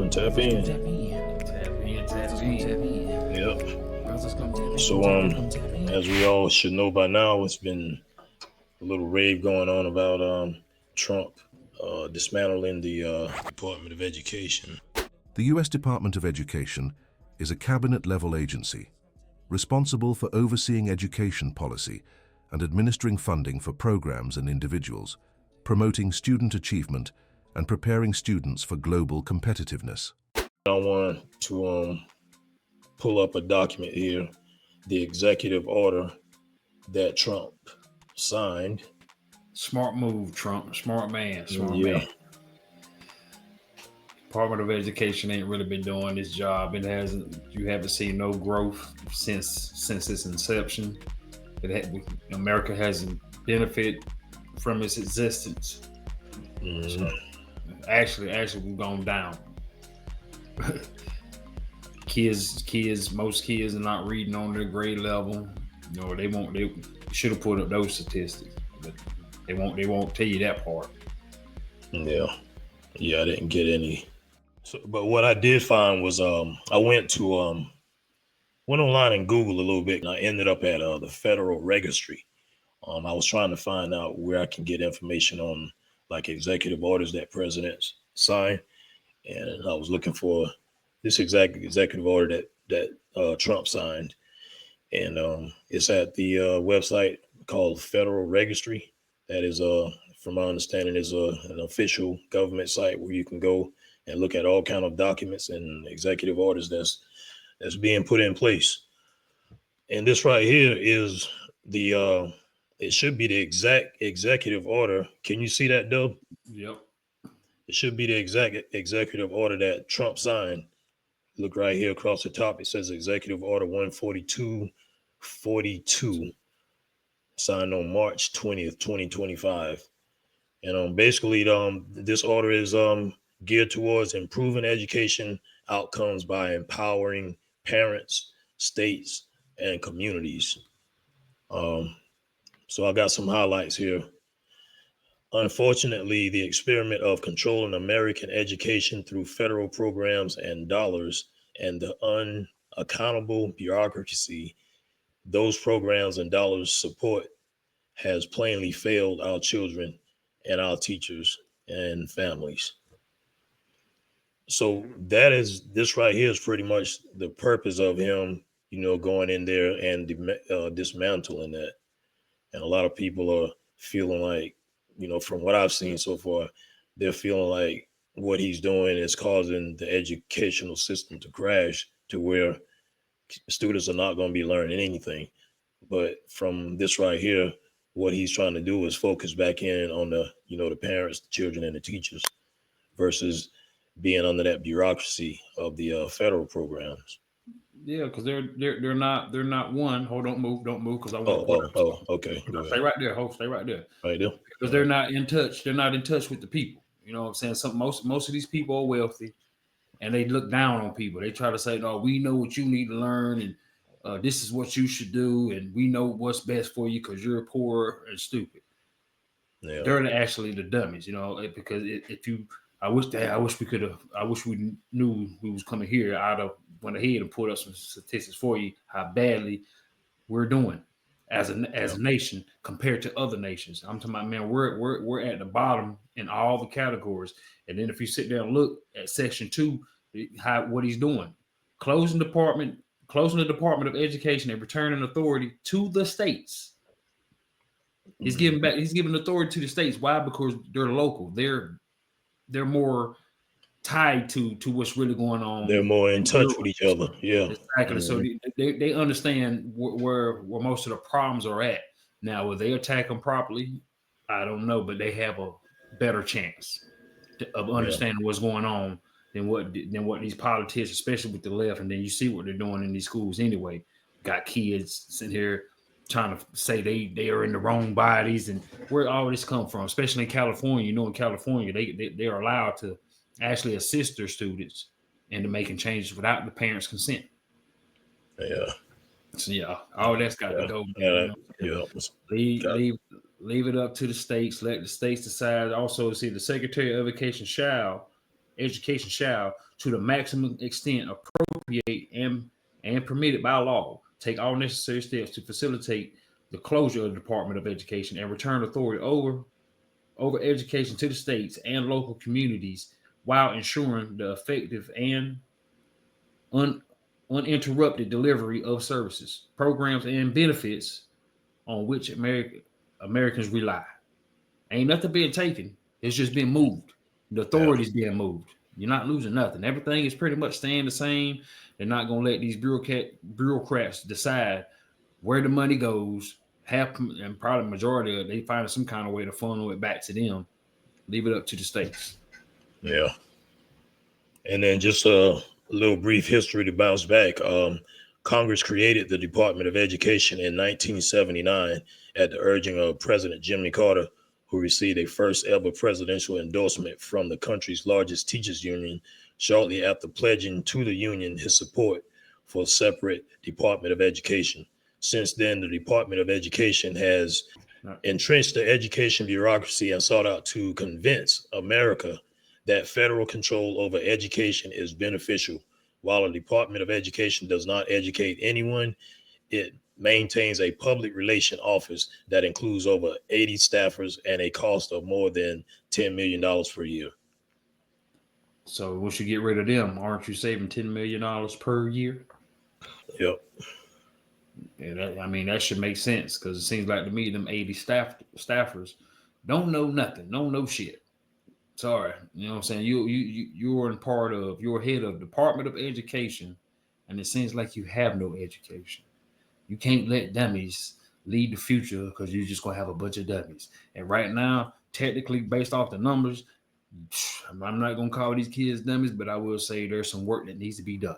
gonna tap in. Tap in. Yep. So as we all should know by now, it's been a little rave going on about Trump dismantling the Department of Education. The U.S. Department of Education is a cabinet-level agency responsible for overseeing education policy and administering funding for programs and individuals, promoting student achievement and preparing students for global competitiveness. I want to pull up a document here, the executive order that Trump signed. Smart move, Trump. Smart man. Yeah. Department of Education ain't really been doing this job. You haven't seen no growth since its inception. America hasn't benefited from its existence. So actually we've gone down. Most kids are not reading on their grade level. They should have put up those statistics, but they won't tell you that part. Yeah, I didn't get any. So, but what I did find was I went online and Googled a little bit, and I ended up at the Federal Registry. I was trying to find out where I can get information on like executive orders that presidents sign, and I was looking for this exact executive order that Trump signed, and it's at the website called Federal Registry. That is, from my understanding, is an official government site where you can go and look at all kind of documents and executive orders that's being put in place. And this right here is the it should be the exact executive order. Can you see that, Dub? Yep. It should be the exact executive order that Trump signed. Look right here across the top. It says Executive Order 14242, signed on March 20th, 2025. And basically, this order is geared towards improving education outcomes by empowering parents, states, and communities. So I got some highlights here. Unfortunately, the experiment of controlling American education through federal programs and dollars and the unaccountable bureaucracy those programs and dollars support has plainly failed our children and our teachers and families. So this right here is pretty much the purpose of him, going in there and dismantling that. And a lot of people are feeling like, from what I've seen so far, they're feeling like what he's doing is causing the educational system to crash to where students are not going to be learning anything. But from this right here, what he's trying to do is focus back in on the parents, the children, and the teachers versus being under that bureaucracy of the federal programs. Yeah, because they're not one. Don't move, because I want. Okay. Stay right there, stay right there. Right there. Because they're not in touch. They're not in touch with the people. You know what I'm saying? Most of these people are wealthy, and they look down on people. They try to say, "No, we know what you need to learn, and this is what you should do, and we know what's best for you because you're poor and stupid." Yeah. They're actually the dummies, because I wish we knew we was coming here went ahead and put up some statistics for you how badly we're doing as a nation compared to other nations. I'm talking about, man, we're at the bottom in all the categories. And then if you sit there and look at Section 2, what he's doing, closing the Department of Education and returning authority to the states. He's giving authority to the states. Why? Because they're local. They're more tied to what's really going on. They're more in touch with each other. Yeah, exactly. So they understand where most of the problems are at. Now, will they attack them properly? I don't know, but they have a better chance of understanding what's going on than what these politicians, especially with the left. And then you see what they're doing in these schools anyway. Got kids sitting here trying to say they are in the wrong bodies, and where all this come from, especially in California. In California, they are allowed to actually assist their students into making changes without the parents' consent. Yeah. So all that's got to go. Leave it up to the states. Let the states decide. Also, see, the Secretary of Education shall education shall, to the maximum extent appropriate and permitted by law, take all necessary steps to facilitate the closure of the Department of Education and return authority over education to the states and local communities while ensuring the effective and un, uninterrupted delivery of services, programs, and benefits on which Americans rely. Ain't nothing being taken. It's just being moved. The Yeah. authority's being moved. You're not losing nothing. Everything is pretty much staying the same. They're not going to let these bureaucrats decide where the money goes. Half and probably the majority of it, they find some kind of way to funnel it back to them. Leave it up to the states. Yeah. And then just a little brief history to bounce back. Congress created the Department of Education in 1979 at the urging of President Jimmy Carter, who received a first ever presidential endorsement from the country's largest teachers union shortly after pledging to the union his support for a separate Department of Education. Since then, the Department of Education has entrenched the education bureaucracy and sought out to convince America that federal control over education is beneficial. While the Department of Education does not educate anyone, it maintains a public relation office that includes over 80 staffers and a cost of more than $10 million per year. So once you get rid of them, aren't you saving $10 million per year? Yep. And that should make sense because it seems like to me them 80 staffers don't know nothing, don't know shit. Sorry, you know what I'm saying? You're in part of, you're head of Department of Education, and it seems like you have no education. You can't let dummies lead the future because you're just gonna have a bunch of dummies. And right now, technically, based off the numbers, I'm not gonna call these kids dummies, but I will say there's some work that needs to be done.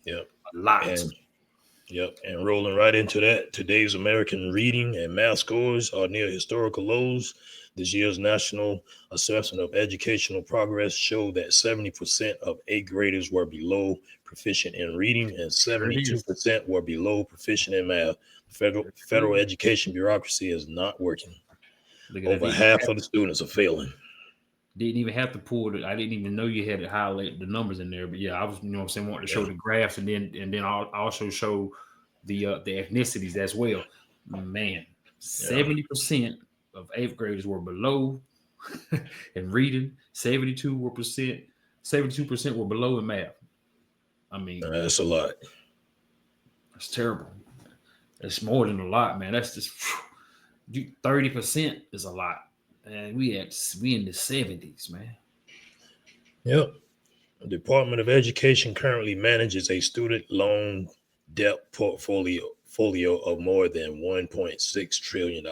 Yep. A lot. And rolling right into that, today's American reading and math scores are near historical lows. This year's National Assessment of Educational Progress showed that 70% of eighth graders were below proficient in reading and 72% were below proficient in math. Federal education bureaucracy is not working. Over half of the students are failing. Didn't even have to pull it. I didn't even know you had to highlight the numbers in there. But yeah, I was, you know what I'm saying, wanting to show the graphs and then I'll also show the ethnicities as well. Man, 70% of eighth graders were below in reading, 72% were below in math. I mean, that's a lot. That's terrible. That's more than a lot, man. That's just 30% is a lot. And we in the 70s, man. Yep. The Department of Education currently manages a student loan debt portfolio of more than $1.6 trillion.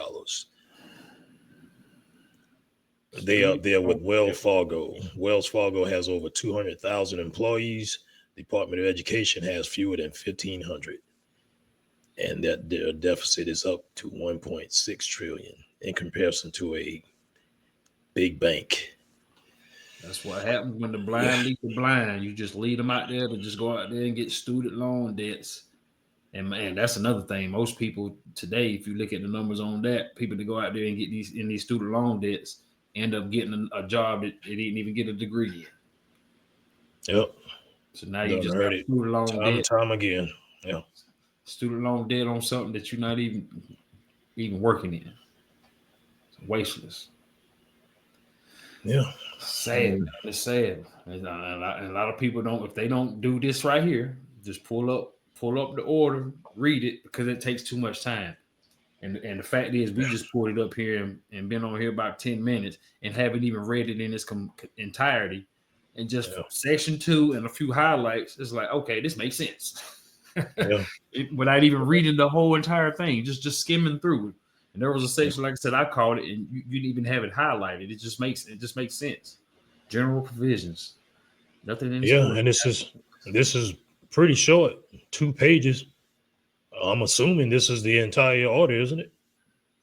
They are there with Wells Fargo. Wells Fargo has over 200,000 employees. The Department of Education has fewer than 1,500. And that their deficit is up to 1.6 trillion in comparison to a big bank. That's what happens when the blind lead the blind. You just lead them out there to just go out there and get student loan debts. And man, that's another thing. Most people today, if you look at the numbers on that, people that go out there and get these student loan debts end up getting a job that they didn't even get a degree in. Yep. So now you just got student loan debt. Time again. Yeah. Student loan debt on something that you're not even working in. It's wasteless. Yeah. Sad. It's sad. And a lot of people don't, if they don't do this right here, just pull up the order, read it, because it takes too much time. And the fact is, we just pulled it up here and been on here about 10 minutes and haven't even read it in its entirety. And just section 2 and a few highlights, it's like, okay, this makes sense. Without even reading the whole entire thing, just skimming through it. And there was a section, like I said, I called it, and you didn't even have it highlighted. It just makes sense. General provisions. Nothing in and this is pretty short, 2 pages. I'm assuming this is the entire order, isn't it?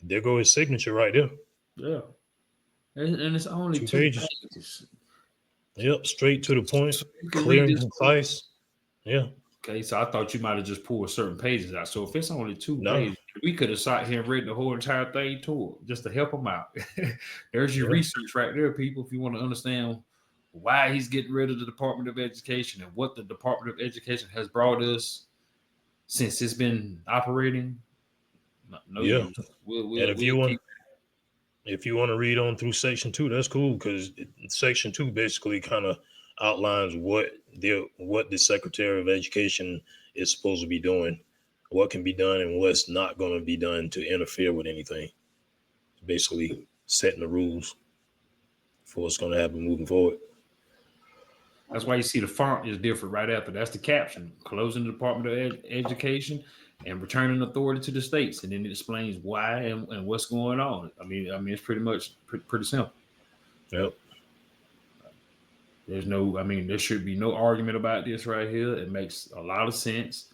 There goes his signature right there. Yeah. And it's only 2 pages. Yep, straight to the point, clear and concise. Yeah. Okay, so I thought you might have just pulled certain pages out. So if it's only 2 pages, we could have sat here and read the whole entire thing just to help them out. There's your research right there, people. If you want to understand why he's getting rid of the Department of Education and what the Department of Education has brought us since it's been operating. No Yeah. use. We'll And keep. if you want to read on through section 2, that's cool, because section 2 basically kind of outlines what the Secretary of Education is supposed to be doing, what can be done and what's not going to be done to interfere with anything. Basically setting the rules for what's going to happen moving forward. That's why you see the font is different right after. That's the caption: closing the Department of Education and returning authority to the states, and then it explains why and what's going on. I mean, it's pretty much pretty simple. Yep. There's no, I mean, there should be no argument about this right here. It makes a lot of sense,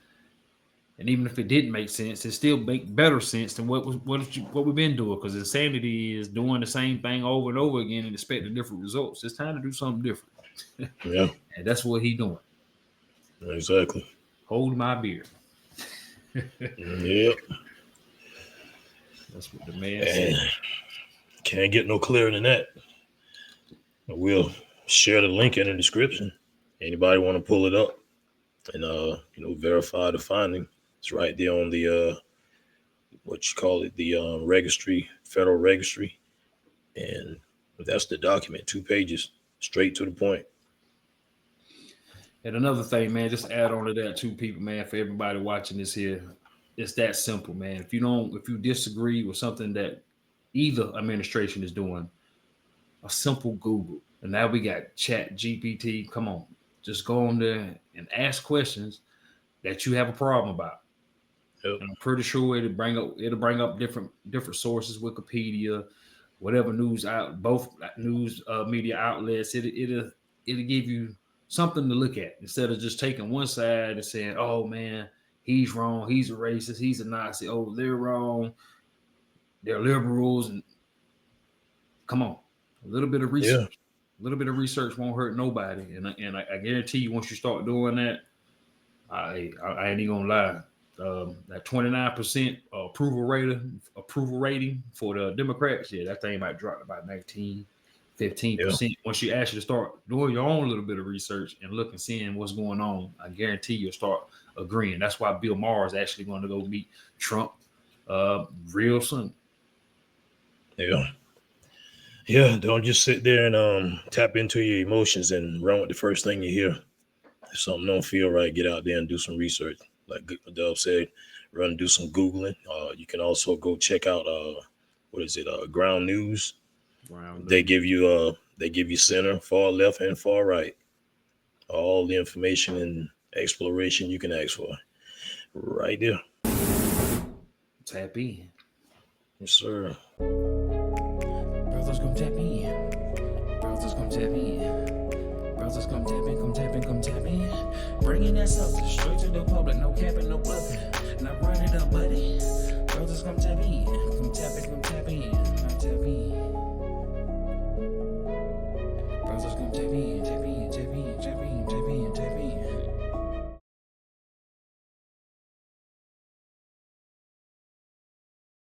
and even if it didn't make sense, it still make better sense than what we've been doing. Because insanity is doing the same thing over and over again and expecting different results. It's time to do something different. Yeah. And that's what he's doing. Exactly. Hold my beer. Yep. That's what the man said. Can't get no clearer than that. We'll share the link in the description. Anybody want to pull it up and verify the finding? It's right there on the the registry, federal registry, and that's the document, 2 pages, straight to the point. And another thing, man, just add on to that too, people, man, for everybody watching this here, it's that simple, man. If you disagree with something that either administration is doing, a simple Google, and now we got Chat GPT. Come on, just go on there and ask questions that you have a problem about. Yep. And I'm pretty sure it'll bring up different sources, Wikipedia, whatever news out, both news media outlets. It'll give you something to look at instead of just taking one side and saying, "Oh man, he's wrong. He's a racist. He's a Nazi. Oh, they're wrong. They're liberals." And come on, a little bit of research. Yeah. A little bit of research won't hurt nobody. And I guarantee you, once you start doing that, I ain't even gonna lie. That 29% approval rating for the Democrats, yeah, that thing might drop to about 15%. Yeah. Once you actually start doing your own little bit of research and look and seeing what's going on, I guarantee you'll start agreeing. That's why Bill Maher is actually going to go meet Trump real soon. Yeah, don't just sit there and tap into your emotions and run with the first thing you hear. If something don't feel right, get out there and do some research. Like Dub said, run and do some Googling. You can also go check out Ground News. They give you center, far left, and far right. All the information and exploration you can ask for. Right there. Tap in. Yes, sir. Brothers come tap in. Brothers come tap in. Brothers come tap in, come tap in, come tap in. Bringing that substance straight to the public. No capping, no bluffing. Now run it up, buddy. Brothers come tap in. Come tap in, come tap in. Come tap in. Brothers come tap in.